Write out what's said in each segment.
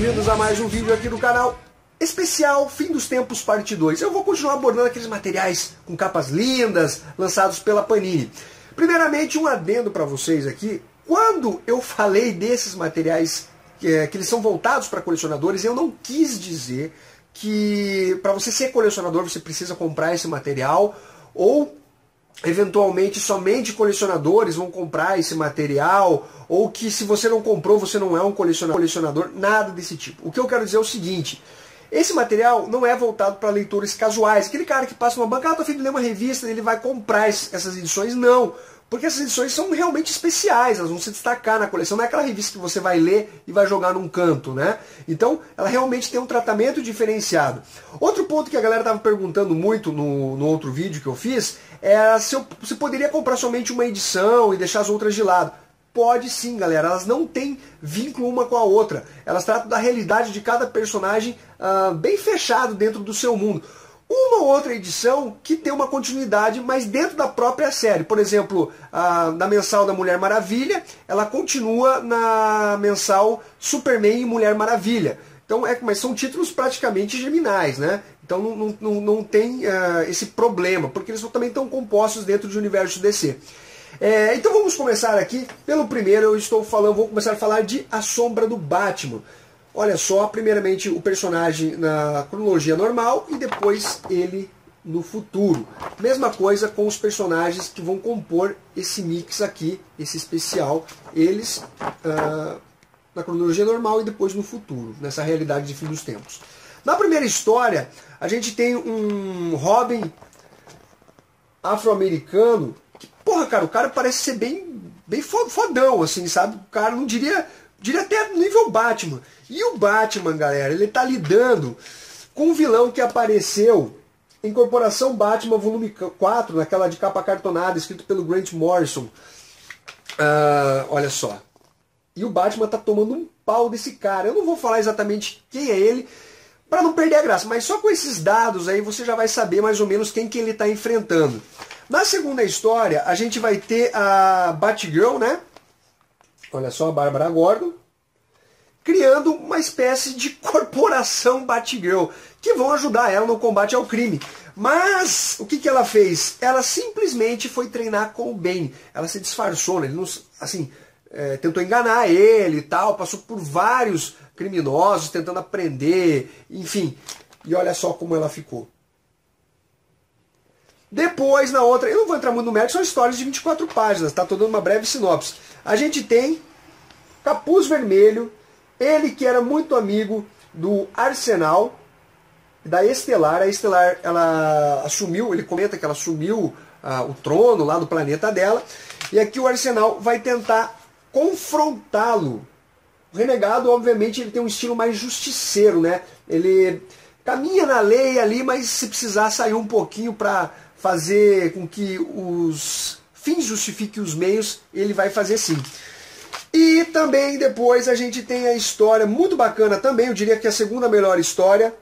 bem-vindos a mais um vídeo aqui do canal especial Fim dos Tempos parte 2. Eu vou continuar abordando aqueles materiais com capas lindas, lançados pela Panini. Primeiramente, um adendo para vocês aqui. Quando eu falei desses materiais que eles são voltados para colecionadores, eu não quis dizer que para você ser colecionador você precisa comprar esse material, ou eventualmente somente colecionadores vão comprar esse material, ou que se você não comprou você não é um colecionador, nada desse tipo. O que eu quero dizer é o seguinte: esse material não é voltado para leitores casuais, aquele cara que passa uma banca, tô afim de ler uma revista, ele vai comprar essas edições, não. Porque essas edições são realmente especiais, elas vão se destacar na coleção, não é aquela revista que você vai ler e vai jogar num canto, né? Então, ela realmente tem um tratamento diferenciado. Outro ponto que a galera estava perguntando muito no outro vídeo que eu fiz, é se você poderia comprar somente uma edição e deixar as outras de lado. Pode sim, galera, elas não têm vínculo uma com a outra. Elas tratam da realidade de cada personagem bem fechado dentro do seu mundo. Uma ou outra edição que tem uma continuidade, mas dentro da própria série. Por exemplo, na mensal da Mulher Maravilha, ela continua na mensal Superman e Mulher Maravilha. Então, mas são títulos praticamente geminais, né? Então não tem esse problema, porque eles também estão compostos dentro do universo DC. Então vamos começar aqui. Pelo primeiro vou começar a falar de A Sombra do Batman. Olha só, primeiramente o personagem na cronologia normal e depois ele no futuro. Mesma coisa com os personagens que vão compor esse mix aqui, esse especial. Eles na cronologia normal e depois no futuro, nessa realidade de fim dos tempos. Na primeira história, a gente tem um Robin afro-americano. Porra, cara, o cara parece ser bem fodão, assim, sabe? O cara não diria até nível Batman. E o Batman, galera, ele tá lidando com um vilão que apareceu em Corporação Batman volume 4, naquela de capa cartonada, escrito pelo Grant Morrison. Olha só. E o Batman tá tomando um pau desse cara. Eu não vou falar exatamente quem é ele, para não perder a graça, mas só com esses dados aí você já vai saber mais ou menos quem que ele tá enfrentando. Na segunda história, a gente vai ter a Batgirl, né? Olha só, a Bárbara Gordon, criando uma espécie de corporação Batgirl, que vão ajudar ela no combate ao crime. Mas, o que ela fez? Ela simplesmente foi treinar com o Bane. Ela se disfarçou, né? Ele não, assim, tentou enganar ele e tal, passou por vários criminosos tentando aprender, enfim. E olha só como ela ficou. Depois, na outra, eu não vou entrar muito no mérito, são histórias de 24 páginas, tá? Tô dando uma breve sinopse. A gente tem Capuz Vermelho, ele que era muito amigo do Arsenal, da Estelar. A Estelar, ela assumiu, ele comenta que ela assumiu o trono lá do planeta dela, e aqui o Arsenal vai tentar confrontá-lo. O Renegado, obviamente, ele tem um estilo mais justiceiro, né? Ele caminha na lei ali, mas se precisar sair um pouquinho para fazer com que os fins justifiquem os meios, ele vai fazer sim. E também depois a gente tem a história muito bacana também, eu diria que a segunda melhor história,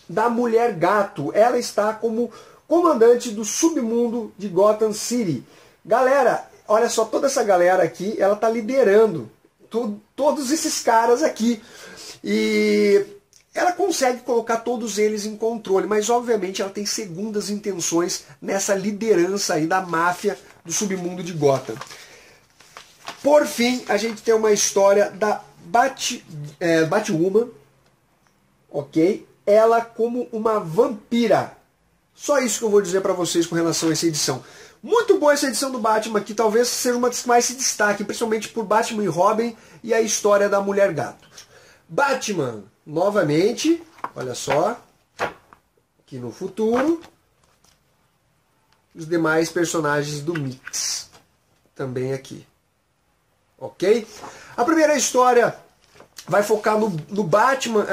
da Mulher Gato. Ela está como comandante do submundo de Gotham City. Galera, olha só, toda essa galera aqui, ela está liderando todos esses caras aqui. E ela consegue colocar todos eles em controle, mas obviamente ela tem segundas intenções nessa liderança aí da máfia do submundo de Gotham. Por fim, a gente tem uma história da Batwoman, ok? Ela como uma vampira. Só isso que eu vou dizer para vocês com relação a essa edição. Muito boa essa edição do Batman, que talvez seja uma das que mais se destaque, principalmente por Batman e Robin e a história da Mulher Gato. Batman, novamente, olha só, aqui no futuro, os demais personagens do mix, também aqui, ok? A primeira história vai focar no Batman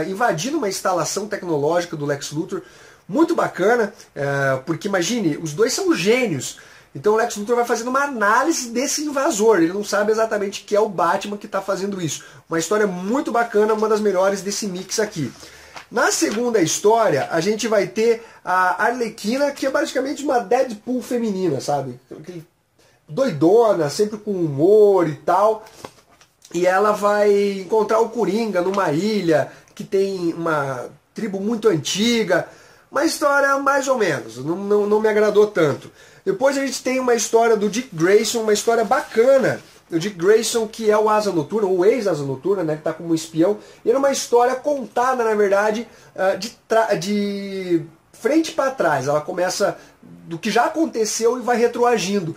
invadindo uma instalação tecnológica do Lex Luthor, muito bacana, porque imagine, os dois são gênios. Então o Lex Luthor vai fazendo uma análise desse invasor. Ele não sabe exatamente que é o Batman que está fazendo isso. Uma história muito bacana, uma das melhores desse mix aqui. Na segunda história, a gente vai ter a Arlequina, que é basicamente uma Deadpool feminina, sabe? Doidona, sempre com humor e tal. e ela vai encontrar o Coringa numa ilha que tem uma tribo muito antiga. Uma história mais ou menos, não me agradou tanto. Depois a gente tem uma história do Dick Grayson, uma história bacana. O Dick Grayson, que é o Asa Noturna, o ex-Asa Noturna, né, que está como espião. E era uma história contada, na verdade, de frente para trás. Ela começa do que já aconteceu e vai retroagindo.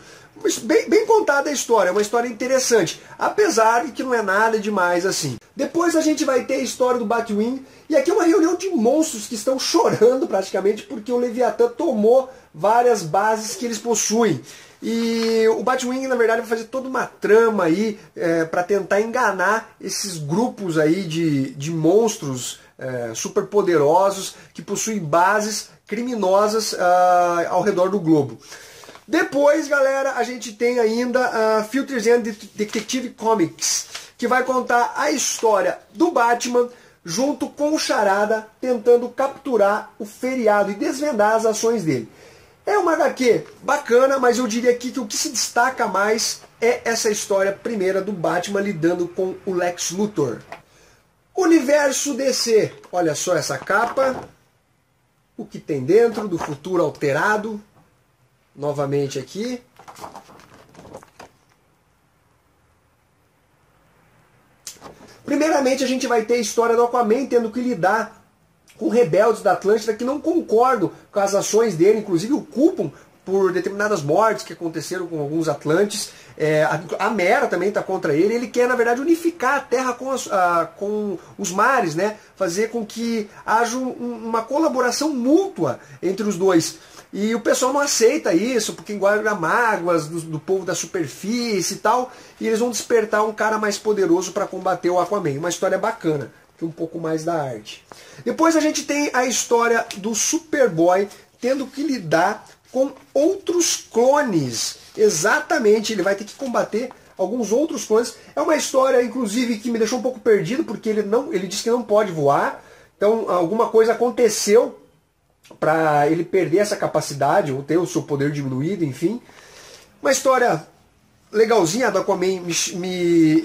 Bem contada a história, é uma história interessante, apesar de que não é nada demais assim. Depois a gente vai ter a história do Batwing, e aqui é uma reunião de monstros que estão chorando praticamente porque o Leviatã tomou várias bases que eles possuem. E o Batwing, na verdade, vai fazer toda uma trama aí para tentar enganar esses grupos aí de monstros super poderosos que possuem bases criminosas ao redor do globo. Depois, galera, a gente tem ainda a Filters and Detective Comics, que vai contar a história do Batman junto com o Charada tentando capturar o feriado e desvendar as ações dele. É uma HQ bacana, mas eu diria aqui que o que se destaca mais é essa história primeira do Batman lidando com o Lex Luthor. Universo DC, olha só essa capa, o que tem dentro do futuro alterado. Novamente aqui. Primeiramente a gente vai ter a história do Aquaman tendo que lidar com rebeldes da Atlântida que não concordam com as ações dele, inclusive o culpam por determinadas mortes que aconteceram com alguns Atlantes. A Mera também está contra ele. Ele quer, na verdade, unificar a Terra com os mares, né? Fazer com que haja uma colaboração mútua entre os dois. E o pessoal não aceita isso, porque guarda mágoas do povo da superfície e tal, e eles vão despertar um cara mais poderoso para combater o Aquaman. Uma história bacana, que um pouco mais da arte. Depois a gente tem a história do Superboy tendo que lidar com outros clones. Exatamente, ele vai ter que combater alguns outros clones. É uma história, inclusive, que me deixou um pouco perdido, porque ele disse que não pode voar. Então, alguma coisa aconteceu para ele perder essa capacidade, ou ter o seu poder diminuído, enfim. Uma história legalzinha, a do Aquaman me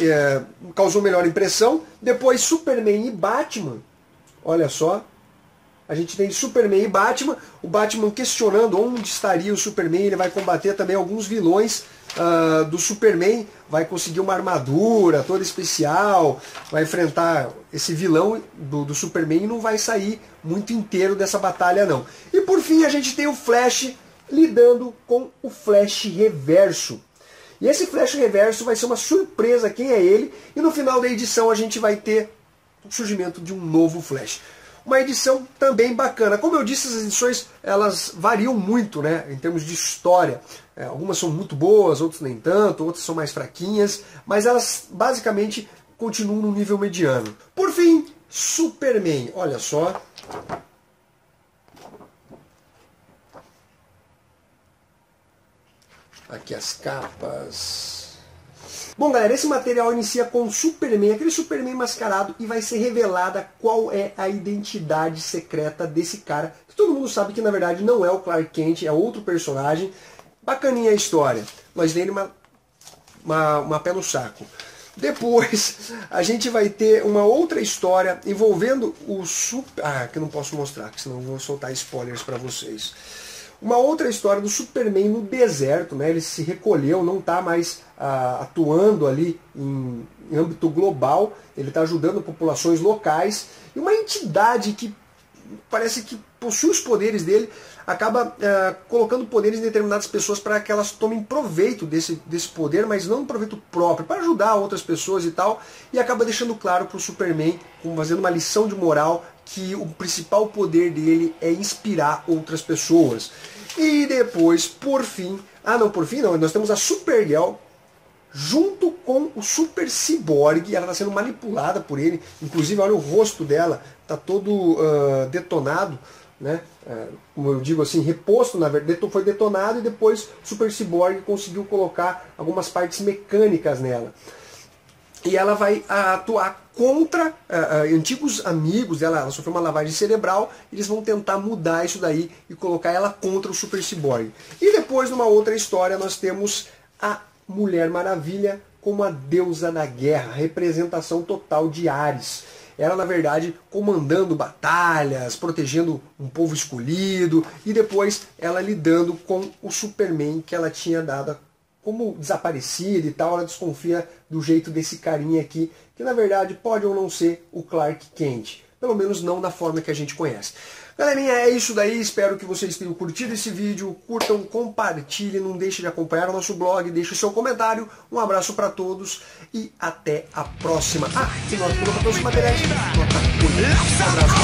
causou melhor impressão. Depois Superman e Batman, olha só. A gente tem Superman e Batman, o Batman questionando onde estaria o Superman, ele vai combater também alguns vilões do Superman, vai conseguir uma armadura toda especial, vai enfrentar esse vilão do Superman e não vai sair muito inteiro dessa batalha não. E por fim a gente tem o Flash lidando com o Flash Reverso. E esse Flash Reverso vai ser uma surpresa quem é ele, e no final da edição a gente vai ter o surgimento de um novo Flash. Uma edição também bacana. Como eu disse, as edições elas variam muito, né, em termos de história. Algumas são muito boas, outras nem tanto, outras são mais fraquinhas, mas elas basicamente continuam no nível mediano. Por fim, Superman. Olha só. Aqui as capas. Bom, galera, esse material inicia com o Superman, aquele Superman mascarado, e vai ser revelada qual é a identidade secreta desse cara, que todo mundo sabe que na verdade não é o Clark Kent, é outro personagem. Bacaninha a história, mas dele uma pé no saco. Depois a gente vai ter uma outra história envolvendo o Super... que eu não posso mostrar, porque senão eu vou soltar spoilers para vocês. Uma outra história do Superman no deserto, né? Ele se recolheu, não está mais atuando ali em âmbito global, ele está ajudando populações locais, e uma entidade que parece que possui os poderes dele, acaba colocando poderes em determinadas pessoas para que elas tomem proveito desse poder, mas não um proveito próprio, para ajudar outras pessoas e tal, e acaba deixando claro para o Superman, fazendo uma lição de moral, que o principal poder dele é inspirar outras pessoas. E depois, por fim, nós temos a Supergirl junto com o Super Cyborg, ela está sendo manipulada por ele, inclusive olha o rosto dela, está todo detonado, né? Como eu digo assim, reposto, na verdade, foi detonado, e depois o Super Cyborg conseguiu colocar algumas partes mecânicas nela. E ela vai atuar contra antigos amigos dela. Ela sofreu uma lavagem cerebral, eles vão tentar mudar isso daí e colocar ela contra o Super Cyborg. E depois, numa outra história, nós temos a Mulher Maravilha como a deusa da guerra, representação total de Ares. Ela, na verdade, comandando batalhas, protegendo um povo escolhido, e depois ela lidando com o Superman que ela tinha dado como desaparecido e tal. Ela desconfia do jeito desse carinha aqui, que na verdade pode ou não ser o Clark Kent. Pelo menos não da forma que a gente conhece. Galerinha, é isso daí. Espero que vocês tenham curtido esse vídeo. Curtam, compartilhem, não deixe de acompanhar o nosso blog, deixe o seu comentário. Um abraço para todos e até a próxima. E nós vamos para os materiais. Um abraço.